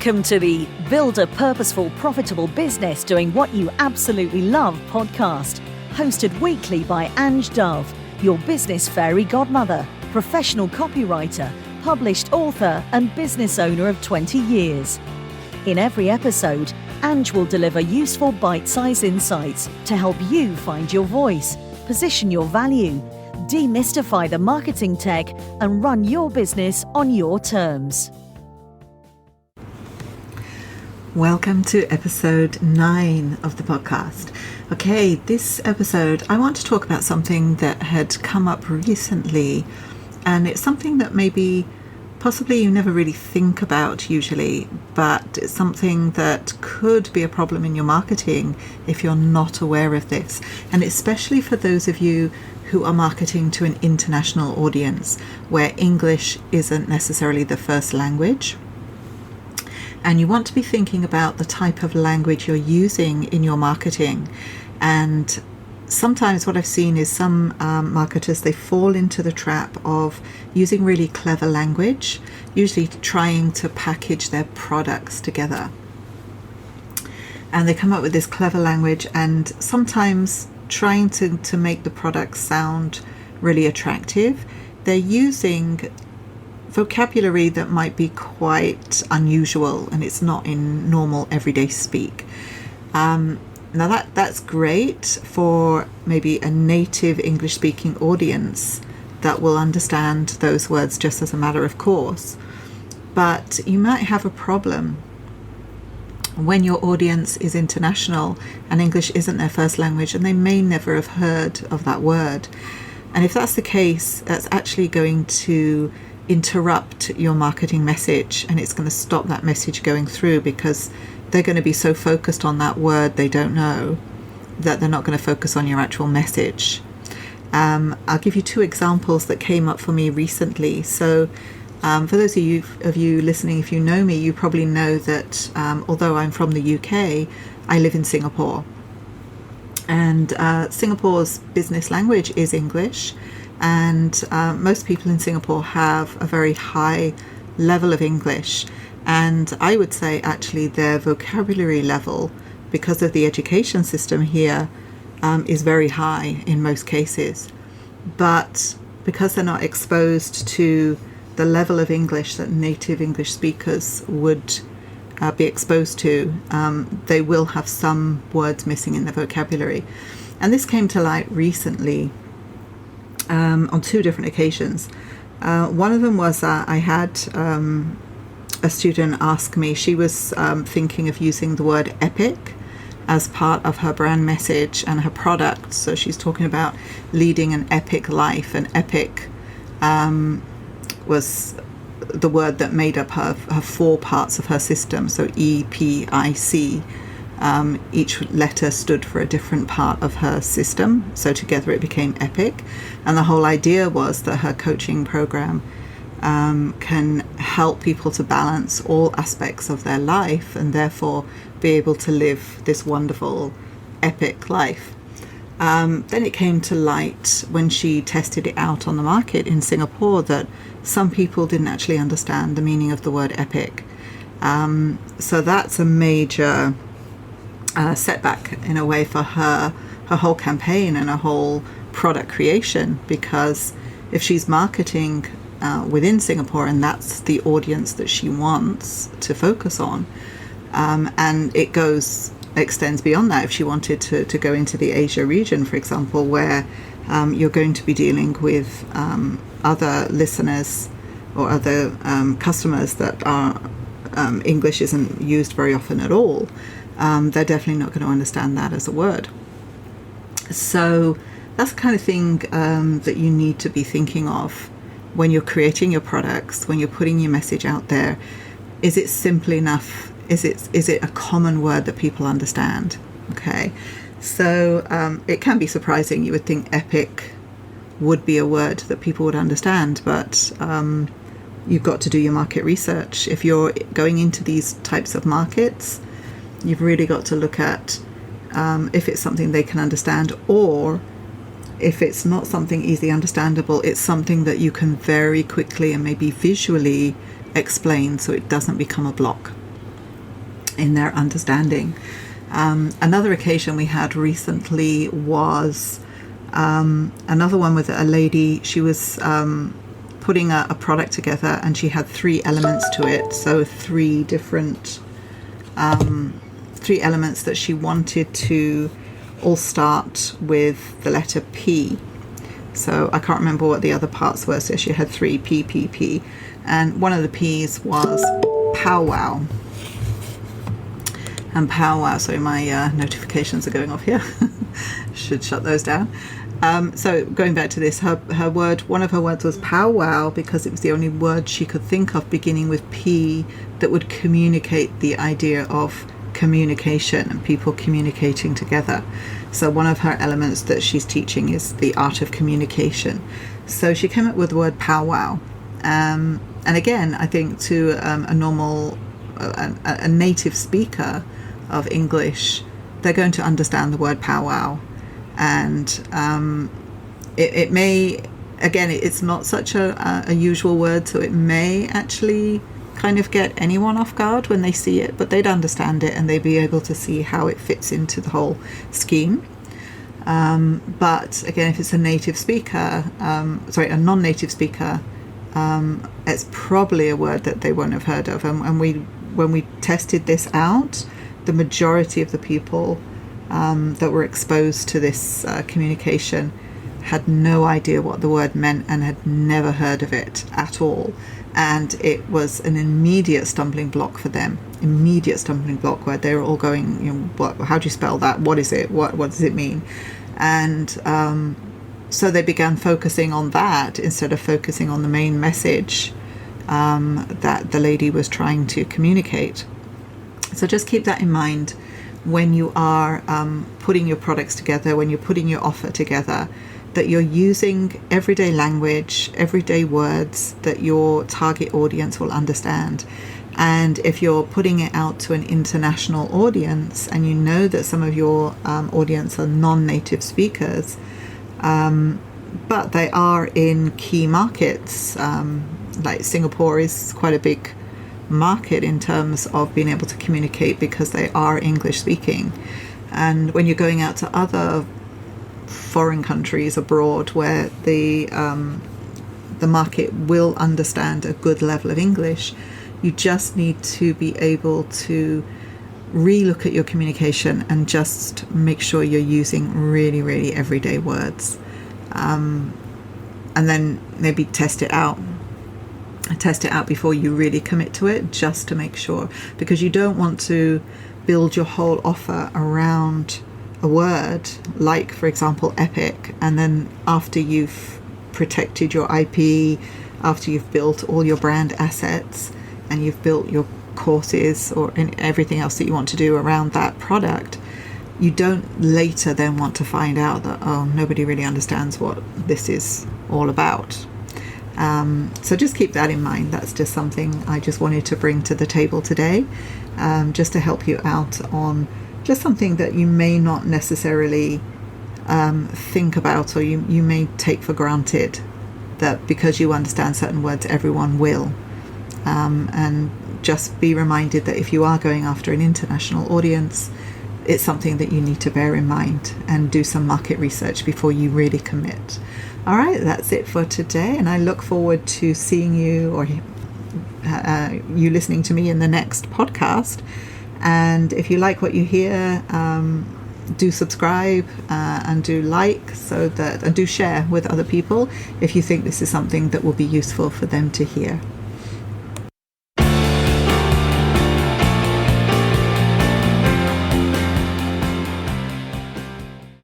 Welcome to the Build a Purposeful, Profitable Business Doing What You Absolutely Love podcast, hosted weekly by Ange, your business fairy godmother, professional copywriter, published author and business owner of 20 years. In every episode, Ange will deliver useful bite-sized insights to help you find your voice, position your value, demystify the marketing tech, and run your business on your terms. Welcome to episode 9 of the podcast. Okay, this episode I want to talk about something that had come up recently, and it's something that possibly you never really think about usually, but it's something that could be a problem in your marketing if you're not aware of this, and especially for those of you who are marketing to an international audience where English isn't necessarily the first language. And you want to be thinking about the type of language you're using in your marketing. And sometimes what I've seen is some marketers, they fall into the trap of using really clever language, usually trying to package their products together. And they come up with this clever language and sometimes trying to make the product sound really attractive. They're using vocabulary that might be quite unusual and it's not in normal everyday speak. Now that's great for maybe a native English speaking audience that will understand those words just as a matter of course, but you might have a problem when your audience is international and English isn't their first language and they may never have heard of that word. And if that's the case, that's actually going to interrupt your marketing message, and it's going to stop that message going through because they're going to be so focused on that word they don't know that they're not going to focus on your actual message. I'll give you 2 examples that came up for me recently. So for those of you listening, if you know me, you probably know that although I'm from the UK, I live in Singapore, and Singapore's business language is English. And most people in Singapore have a very high level of English, and I would say actually their vocabulary level, because of the education system here, is very high in most cases. But because they're not exposed to the level of English that native English speakers would be exposed to, they will have some words missing in their vocabulary. And this came to light recently on 2 different occasions. One of them was I had a student ask me, she was thinking of using the word epic as part of her brand message and her product. So she's talking about leading an epic life, and epic was the word that made up her 4 parts of her system. So EPIC. Each letter stood for a different part of her system, so together it became EPIC. And the whole idea was that her coaching program can help people to balance all aspects of their life and therefore be able to live this wonderful epic life. Then it came to light when she tested it out on the market in Singapore that some people didn't actually understand the meaning of the word epic. So that's a major setback in a way for her whole campaign and her whole product creation, because if she's marketing within Singapore and that's the audience that she wants to focus on, and it extends beyond that. If she wanted to go into the Asia region, for example, where you're going to be dealing with other listeners or other customers that are English isn't used very often at all, they're definitely not going to understand that as a word. So that's the kind of thing that you need to be thinking of when you're creating your products, when you're putting your message out there. Is it simple enough? Is it a common word that people understand? Okay, so it can be surprising. You would think epic would be a word that people would understand, but you've got to do your market research. If you're going into these types of markets, you've really got to look at if it's something they can understand, or if it's not something easily understandable, it's something that you can very quickly and maybe visually explain so it doesn't become a block. in their understanding. Another occasion we had recently was another one with a lady. She was putting a product together, and she had 3 elements to it. So 3 different 3 elements that she wanted to all start with the letter P. So I can't remember what the other parts were. So she had 3 P, P, P. And one of the P's was powwow. And powwow, sorry, my notifications are going off here. Should shut those down. So going back to this, her word, one of her words was powwow, because it was the only word she could think of beginning with P that would communicate the idea of communication and people communicating together. So one of her elements that she's teaching is the art of communication. So she came up with the word powwow. And again, I think to a normal, a native speaker of English, they're going to understand the word powwow. And it may, again, it's not such a usual word, so it may actually kind of get anyone off guard when they see it, but they'd understand it and they'd be able to see how it fits into the whole scheme. But again, if it's a native speaker, a non-native speaker, it's probably a word that they won't have heard of. And when we tested this out, the majority of the people that were exposed to this communication had no idea what the word meant and had never heard of it at all. And it was an immediate stumbling block for them. Immediate stumbling block where they were all going, how do you spell that? What is it? What does it mean? And so they began focusing on that instead of focusing on the main message that the lady was trying to communicate. So just keep that in mind when you are putting your products together, when you're putting your offer together, that you're using everyday language, everyday words that your target audience will understand. And if you're putting it out to an international audience and you know that some of your audience are non-native speakers, but they are in key markets, like Singapore is quite a big market in terms of being able to communicate because they are English speaking. And when you're going out to other foreign countries abroad where the market will understand a good level of English, you just need to be able to re-look at your communication and just make sure you're using really, really everyday words. And then maybe test it out before you really commit to it, just to make sure, because you don't want to build your whole offer around a word like, for example, epic, and then after you've protected your IP, after you've built all your brand assets and you've built your courses or everything else that you want to do around that product, you don't later then want to find out that, nobody really understands what this is all about. So just keep that in mind. That's just something I just wanted to bring to the table today, just to help you out on just something that you may not necessarily think about, or you may take for granted that because you understand certain words, everyone will. And just be reminded that if you are going after an international audience, it's something that you need to bear in mind and do some market research before you really commit. All right, that's it for today, and I look forward to seeing you or you listening to me in the next podcast. And if you like what you hear, do subscribe and do like, and do share with other people if you think this is something that will be useful for them to hear.